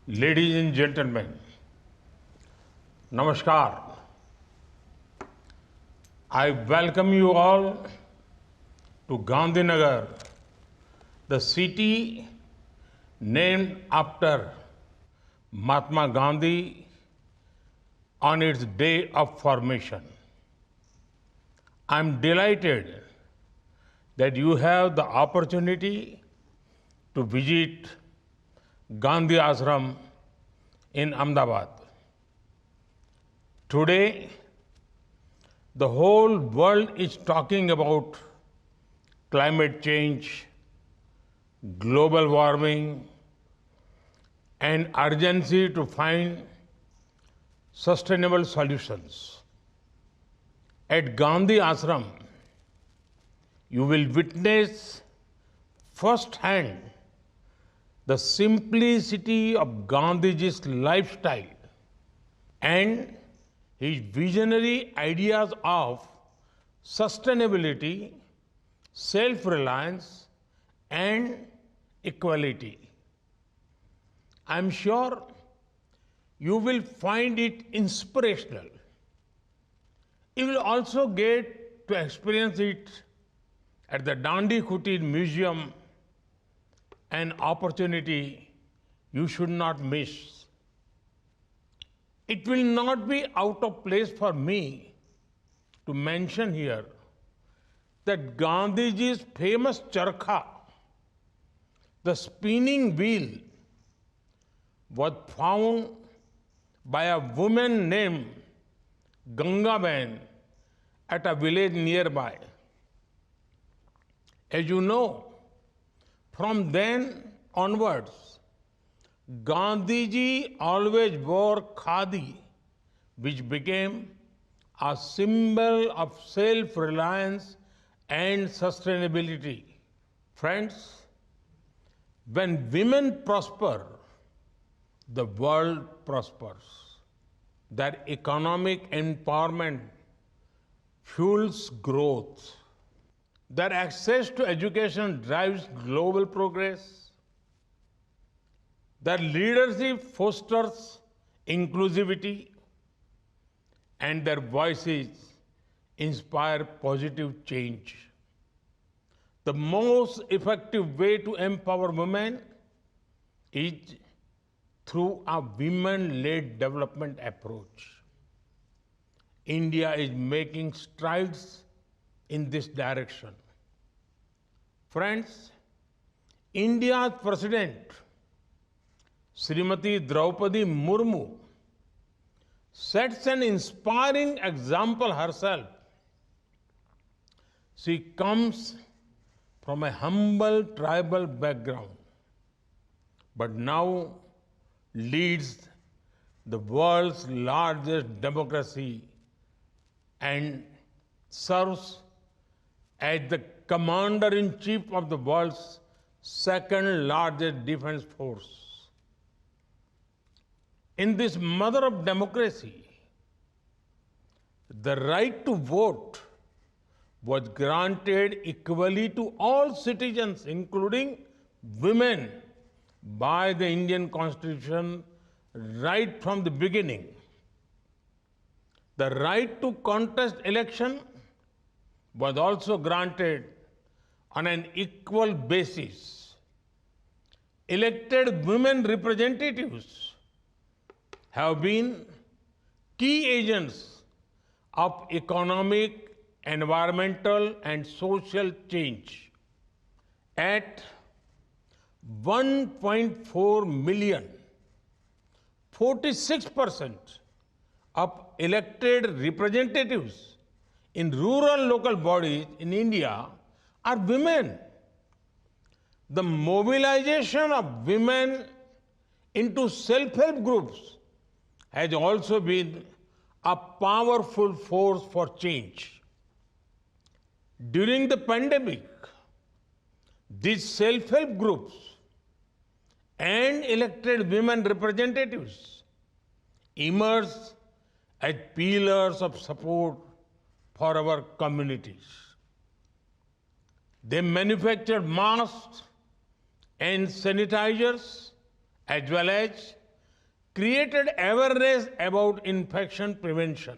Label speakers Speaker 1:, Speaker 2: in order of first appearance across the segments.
Speaker 1: Ladies and gentlemen, Namaskar. I welcome you all to Gandhinagar, the city named after Mahatma Gandhi on its day of formation. I'm delighted that you have the opportunity to visit Gandhi Ashram in Ahmedabad. Today, the whole world is talking about climate change, global warming, and urgency to find sustainable solutions. At Gandhi Ashram, you will witness firsthand the simplicity of Gandhiji's lifestyle and his visionary ideas of sustainability, self-reliance, and equality. I'm sure you will find it inspirational. You will also get to experience it at the Dandi Kutir Museum, an opportunity you should not miss. It will not be out of place for me to mention here that Gandhiji's famous charkha, the spinning wheel, was found by a woman named Gangaben at a village nearby. As you know, from then onwards, Gandhiji always wore khadi, which became a symbol of self-reliance and sustainability. Friends, when women prosper, the world prospers. Their economic empowerment fuels growth. Their access to education drives global progress. Their leadership fosters inclusivity, and their voices inspire positive change. The most effective way to empower women is through a women-led development approach. India is making strides in this direction. Friends, India's President, Srimati Draupadi Murmu, sets an inspiring example herself. She comes from a humble tribal background, but now leads the world's largest democracy and serves as the commander-in-chief of the world's second largest defense force. In this mother of democracy, the right to vote was granted equally to all citizens, including women, by the Indian Constitution right from the beginning. The right to contest election was also granted on an equal basis. Elected women representatives have been key agents of economic, environmental, and social change. At 1.4 million, 46% of elected representatives in rural local bodies in India are women. The mobilization of women into self-help groups has also been a powerful force for change. During the pandemic, these self-help groups and elected women representatives emerged as pillars of support for our communities. They manufactured masks and sanitizers as well as created awareness about infection prevention.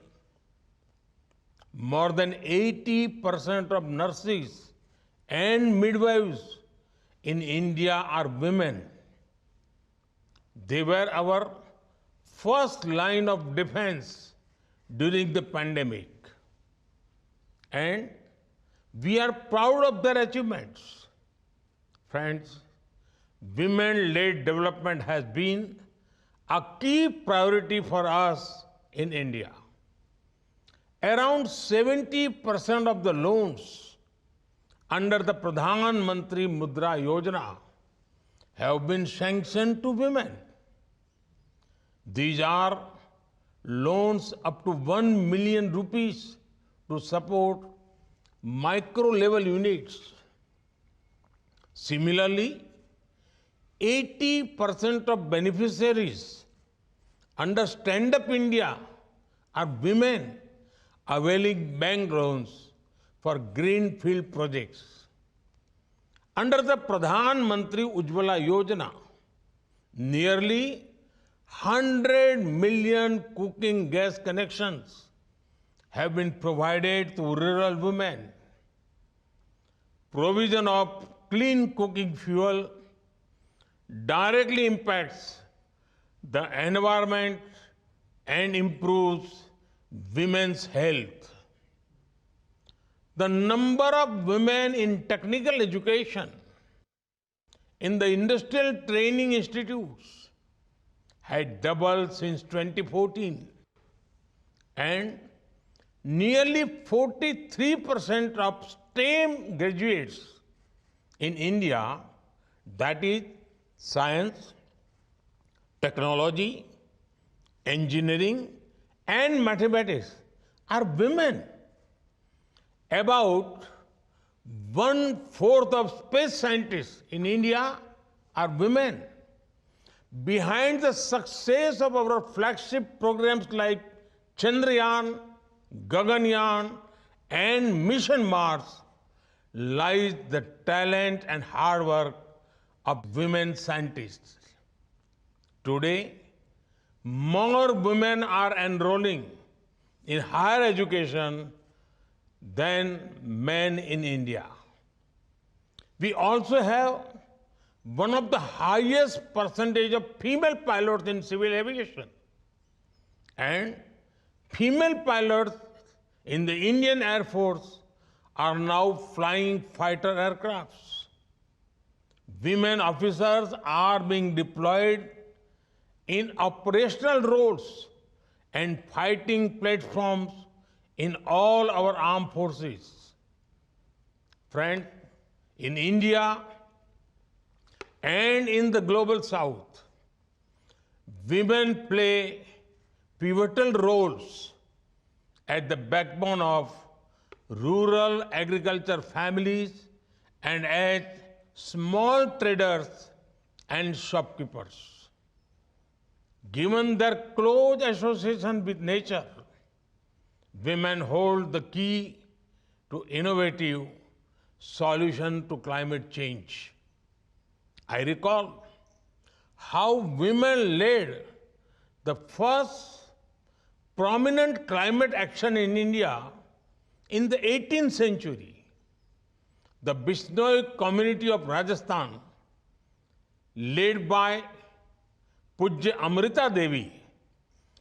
Speaker 1: More than 80% of nurses and midwives in India are women. They were our first line of defense during the pandemic. And we are proud of their achievements. Friends, women-led development has been a key priority for us in India. Around 70% of the loans under the Pradhan Mantri Mudra Yojana have been sanctioned to women. These are loans up to 1 million rupees to support micro-level units. Similarly, 80% of beneficiaries under Stand Up India are women availing bank loans for greenfield projects. Under the Pradhan Mantri Ujjwala Yojana, nearly 100 million cooking gas connections have been provided to rural women. Provision of clean cooking fuel directly impacts the environment and improves women's health. The number of women in technical education in the industrial training institutes had doubled since 2014, and nearly 43% of STEM graduates in India, that is science, technology, engineering, and mathematics, are women. About 1/4 of space scientists in India are women. Behind the success of our flagship programs like Chandrayaan, Gaganyaan, and Mission Mars lies the talent and hard work of women scientists. Today, more women are enrolling in higher education than men in India. We also have one of the highest percentage of female pilots in civil aviation. And female pilots in the Indian Air Force are now flying fighter aircrafts. Women officers are being deployed in operational roles and fighting platforms in all our armed forces. Friends, in India and in the global south, women play pivotal roles at the backbone of rural agriculture families and as small traders and shopkeepers. Given their close association with nature, women hold the key to innovative solution to climate change. I recall how women led the first prominent climate action in India in the 18th century. The Bishnoi community of Rajasthan, led by Pujya Amrita Devi,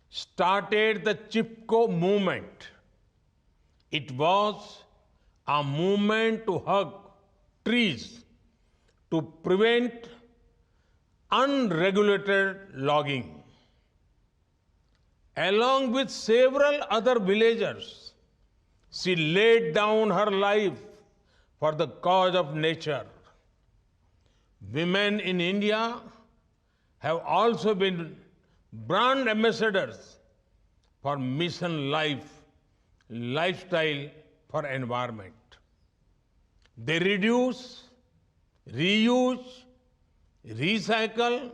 Speaker 1: started the Chipko movement. It was a movement to hug trees to prevent unregulated logging. Along with several other villagers, she laid down her life for the cause of nature. Women in India have also been brand ambassadors for Mission Life, lifestyle for environment. They reduce, reuse, recycle,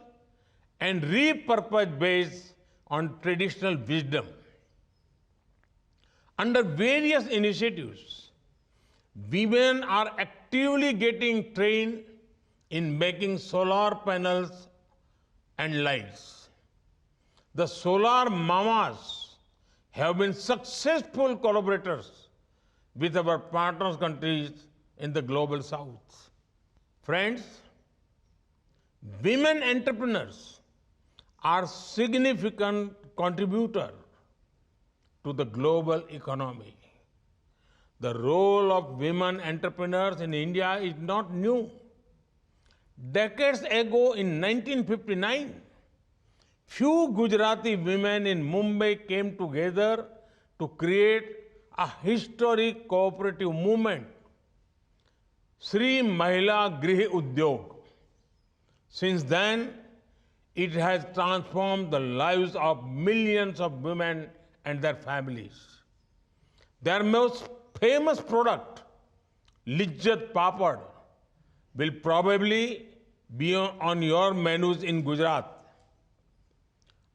Speaker 1: and repurpose based on traditional wisdom. Under various initiatives, women are actively getting trained in making solar panels and lights. The solar mamas have been successful collaborators with our partner countries in the global south. Friends, women entrepreneurs are significant contributor to the global economy. The role of women entrepreneurs in India is not new. Decades ago in 1959, few Gujarati women in Mumbai came together to create a historic cooperative movement, Sri Mahila Grih Udyog. Since then, it has transformed the lives of millions of women and their families. Their most famous product, Lijjat Papad, will probably be on your menus in Gujarat.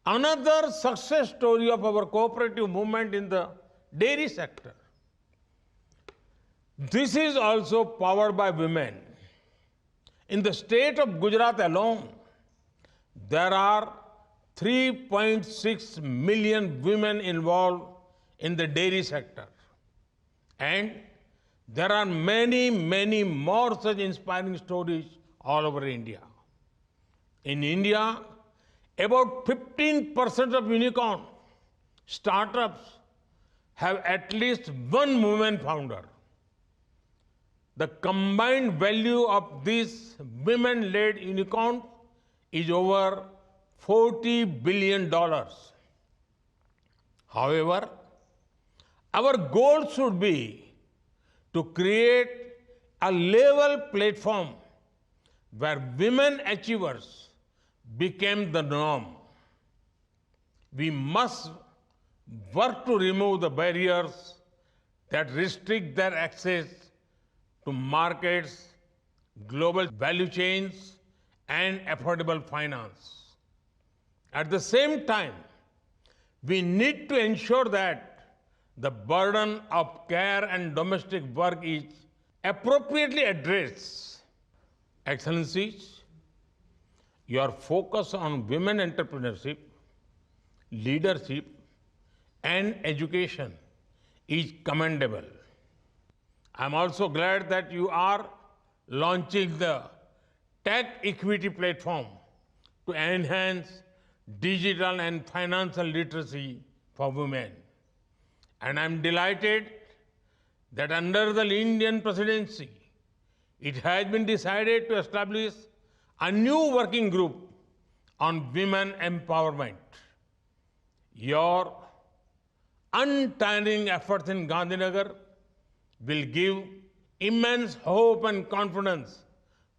Speaker 1: Another success story of our cooperative movement in the dairy sector. This is also powered by women. In the state of Gujarat alone, there are 3.6 million women involved in the dairy sector. And there are many, many more such inspiring stories all over India. In India, about 15% of unicorn startups have at least one woman founder. The combined value of these women-led unicorns is over $40 billion. However, our goal should be to create a level platform where women achievers became the norm. We must work to remove the barriers that restrict their access to markets, global value chains, and affordable finance. At the same time, we need to ensure that the burden of care and domestic work is appropriately addressed. Excellencies, your focus on women entrepreneurship, leadership, and education is commendable. I'm also glad that you are launching the Tech Equity Platform to enhance digital and financial literacy for women. And I'm delighted that under the Indian presidency, it has been decided to establish a new working group on women empowerment. Your untiring efforts in Gandhinagar will give immense hope and confidence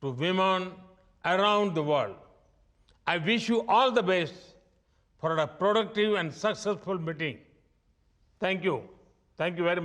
Speaker 1: to women around the world. I wish you all the best for a productive and successful meeting. Thank you. Thank you very much.